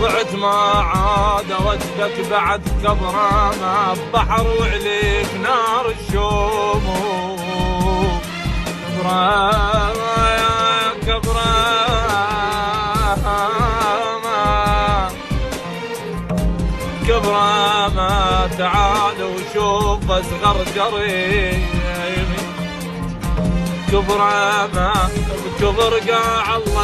ضعت ما عاد ودك بعد كبره ما بحر وعليك نار الشوم كبره يا كبره كبره ما تعال وشوف اصغر قريب كبره ما كبر قاع الله